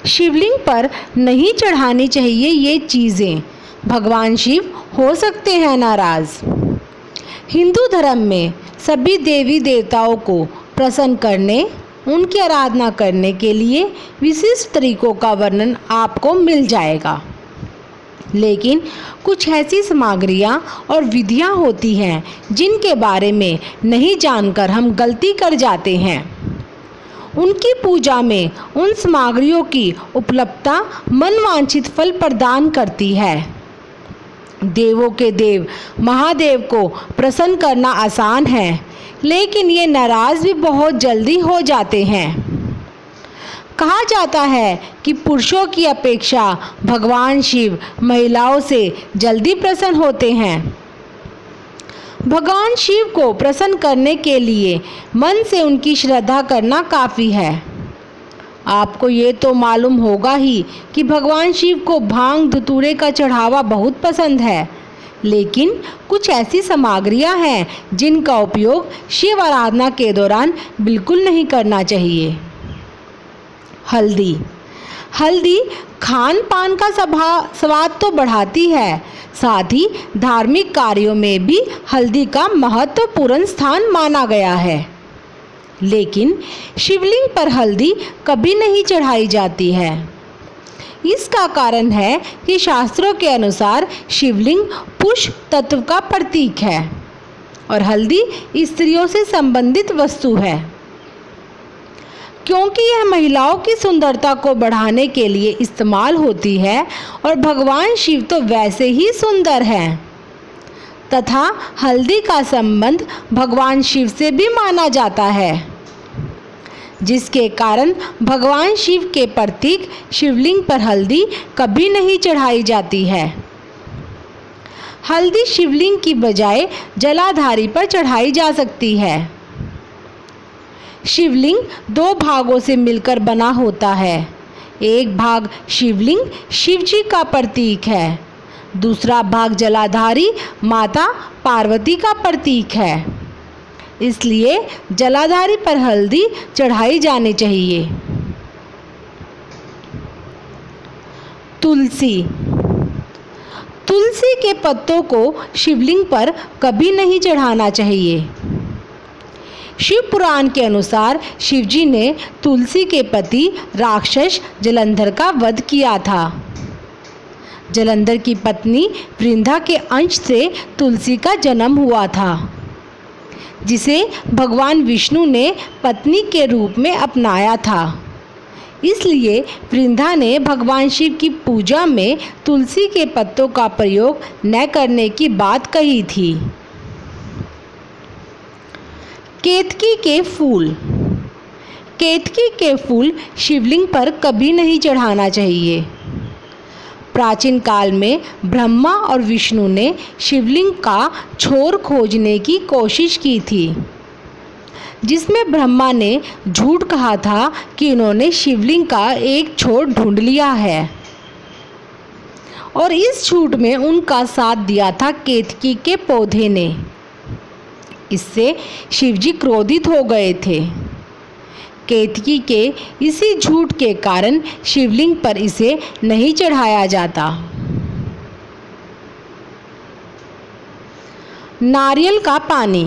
शिवलिंग पर नहीं चढ़ानी चाहिए ये चीज़ें, भगवान शिव हो सकते हैं नाराज़। हिंदू धर्म में सभी देवी देवताओं को प्रसन्न करने, उनकी आराधना करने के लिए विशिष्ट तरीकों का वर्णन आपको मिल जाएगा। लेकिन कुछ ऐसी सामग्रियाँ और विधियाँ होती हैं जिनके बारे में नहीं जानकर हम गलती कर जाते हैं। उनकी पूजा में उन सामग्रियों की उपलब्धता मनवांछित फल प्रदान करती है। देवों के देव महादेव को प्रसन्न करना आसान है, लेकिन ये नाराज़ भी बहुत जल्दी हो जाते हैं। कहा जाता है कि पुरुषों की अपेक्षा भगवान शिव महिलाओं से जल्दी प्रसन्न होते हैं। भगवान शिव को प्रसन्न करने के लिए मन से उनकी श्रद्धा करना काफ़ी है। आपको ये तो मालूम होगा ही कि भगवान शिव को भांग धतूरे का चढ़ावा बहुत पसंद है, लेकिन कुछ ऐसी सामग्रियां हैं जिनका उपयोग शिव आराधना के दौरान बिल्कुल नहीं करना चाहिए। हल्दी। हल्दी खान पान का स्वाद तो बढ़ाती है, साथ ही धार्मिक कार्यों में भी हल्दी का महत्वपूर्ण स्थान माना गया है। लेकिन शिवलिंग पर हल्दी कभी नहीं चढ़ाई जाती है। इसका कारण है कि शास्त्रों के अनुसार शिवलिंग पुरुष तत्व का प्रतीक है और हल्दी स्त्रियों से संबंधित वस्तु है। क्योंकि यह महिलाओं की सुंदरता को बढ़ाने के लिए इस्तेमाल होती है और भगवान शिव तो वैसे ही सुंदर हैं, तथा हल्दी का संबंध भगवान शिव से भी माना जाता है, जिसके कारण भगवान शिव के प्रतीक शिवलिंग पर हल्दी कभी नहीं चढ़ाई जाती है। हल्दी शिवलिंग की बजाय जलाधारी पर चढ़ाई जा सकती है। शिवलिंग दो भागों से मिलकर बना होता है। एक भाग शिवलिंग शिवजी का प्रतीक है, दूसरा भाग जलाधारी माता पार्वती का प्रतीक है। इसलिए जलाधारी पर हल्दी चढ़ाई जानी चाहिए। तुलसी। तुलसी के पत्तों को शिवलिंग पर कभी नहीं चढ़ाना चाहिए। शिव पुराण के अनुसार शिवजी ने तुलसी के पति राक्षस जलंधर का वध किया था। जलंधर की पत्नी वृंदा के अंश से तुलसी का जन्म हुआ था, जिसे भगवान विष्णु ने पत्नी के रूप में अपनाया था। इसलिए वृंदा ने भगवान शिव की पूजा में तुलसी के पत्तों का प्रयोग न करने की बात कही थी। केतकी के फूल। केतकी के फूल शिवलिंग पर कभी नहीं चढ़ाना चाहिए। प्राचीन काल में ब्रह्मा और विष्णु ने शिवलिंग का छोर खोजने की कोशिश की थी, जिसमें ब्रह्मा ने झूठ कहा था कि उन्होंने शिवलिंग का एक छोर ढूंढ लिया है, और इस झूठ में उनका साथ दिया था केतकी के पौधे ने। इससे शिवजी क्रोधित हो गए थे। केतकी के इसी झूठ के कारण शिवलिंग पर इसे नहीं चढ़ाया जाता। नारियल का पानी।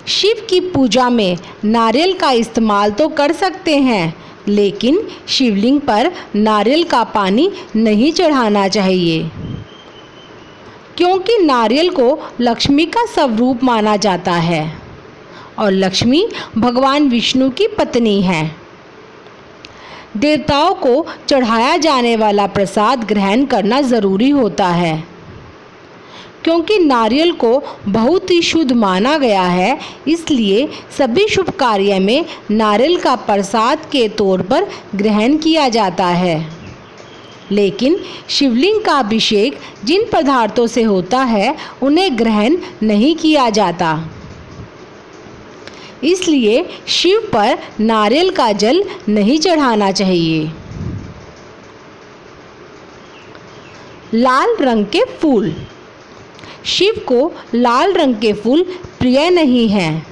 शिव की पूजा में नारियल का इस्तेमाल तो कर सकते हैं, लेकिन शिवलिंग पर नारियल का पानी नहीं चढ़ाना चाहिए, क्योंकि नारियल को लक्ष्मी का स्वरूप माना जाता है और लक्ष्मी भगवान विष्णु की पत्नी है। देवताओं को चढ़ाया जाने वाला प्रसाद ग्रहण करना ज़रूरी होता है, क्योंकि नारियल को बहुत ही शुद्ध माना गया है। इसलिए सभी शुभ कार्य में नारियल का प्रसाद के तौर पर ग्रहण किया जाता है। लेकिन शिवलिंग का अभिषेक जिन पदार्थों से होता है उन्हें ग्रहण नहीं किया जाता। इसलिए शिव पर नारियल का जल नहीं चढ़ाना चाहिए। लाल रंग के फूल। शिव को लाल रंग के फूल प्रिय नहीं हैं।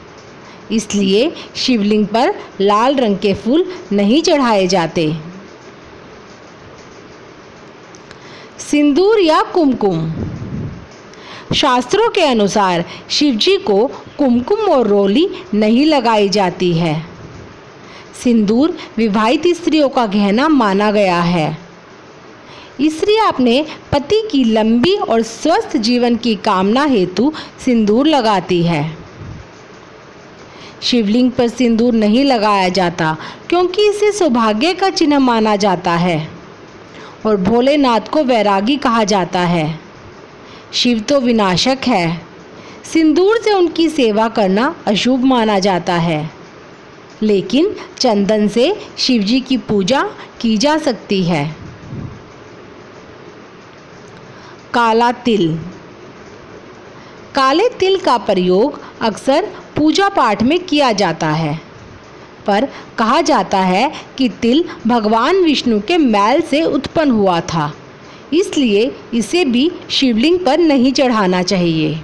इसलिए शिवलिंग पर लाल रंग के फूल नहीं चढ़ाए जाते। सिंदूर या कुमकुम। शास्त्रों के अनुसार शिवजी को कुमकुम और रोली नहीं लगाई जाती है। सिंदूर विवाहित स्त्रियों का गहना माना गया है। स्त्री अपने पति की लंबी और स्वस्थ जीवन की कामना हेतु सिंदूर लगाती है। शिवलिंग पर सिंदूर नहीं लगाया जाता क्योंकि इसे सौभाग्य का चिन्ह माना जाता है और भोलेनाथ को वैरागी कहा जाता है। शिव तो विनाशक है, सिंदूर से उनकी सेवा करना अशुभ माना जाता है, लेकिन चंदन से शिवजी की पूजा की जा सकती है। काला तिल। काले तिल का प्रयोग अक्सर पूजा पाठ में किया जाता है, पर कहा जाता है कि तिल भगवान विष्णु के मैल से उत्पन्न हुआ था, इसलिए इसे भी शिवलिंग पर नहीं चढ़ाना चाहिए।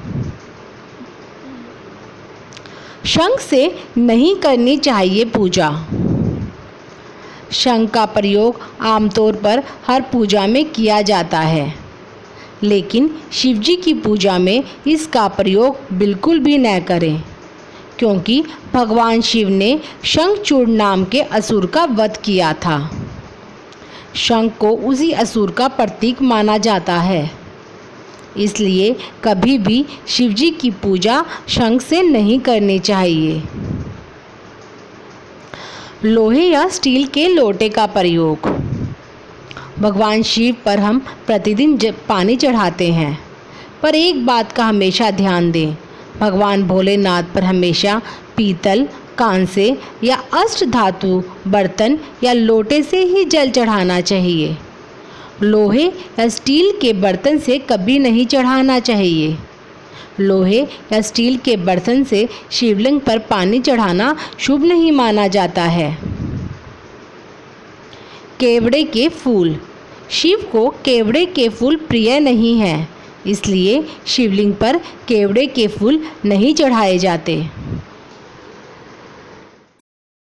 शंख से नहीं करनी चाहिए पूजा। शंख का प्रयोग आमतौर पर हर पूजा में किया जाता है, लेकिन शिवजी की पूजा में इसका प्रयोग बिल्कुल भी न करें, क्योंकि भगवान शिव ने शंखचूड़ नाम के असुर का वध किया था। शंख को उसी असुर का प्रतीक माना जाता है, इसलिए कभी भी शिवजी की पूजा शंख से नहीं करनी चाहिए। लोहे या स्टील के लोटे का प्रयोग। भगवान शिव पर हम प्रतिदिन पानी चढ़ाते हैं, पर एक बात का हमेशा ध्यान दें, भगवान भोलेनाथ पर हमेशा पीतल, कांसे या अष्ट धातु बर्तन या लोटे से ही जल चढ़ाना चाहिए। लोहे या स्टील के बर्तन से कभी नहीं चढ़ाना चाहिए। लोहे या स्टील के बर्तन से शिवलिंग पर पानी चढ़ाना शुभ नहीं माना जाता है। केवड़े के फूल। शिव को केवड़े के फूल प्रिय नहीं हैं, इसलिए शिवलिंग पर केवड़े के फूल नहीं चढ़ाए जाते।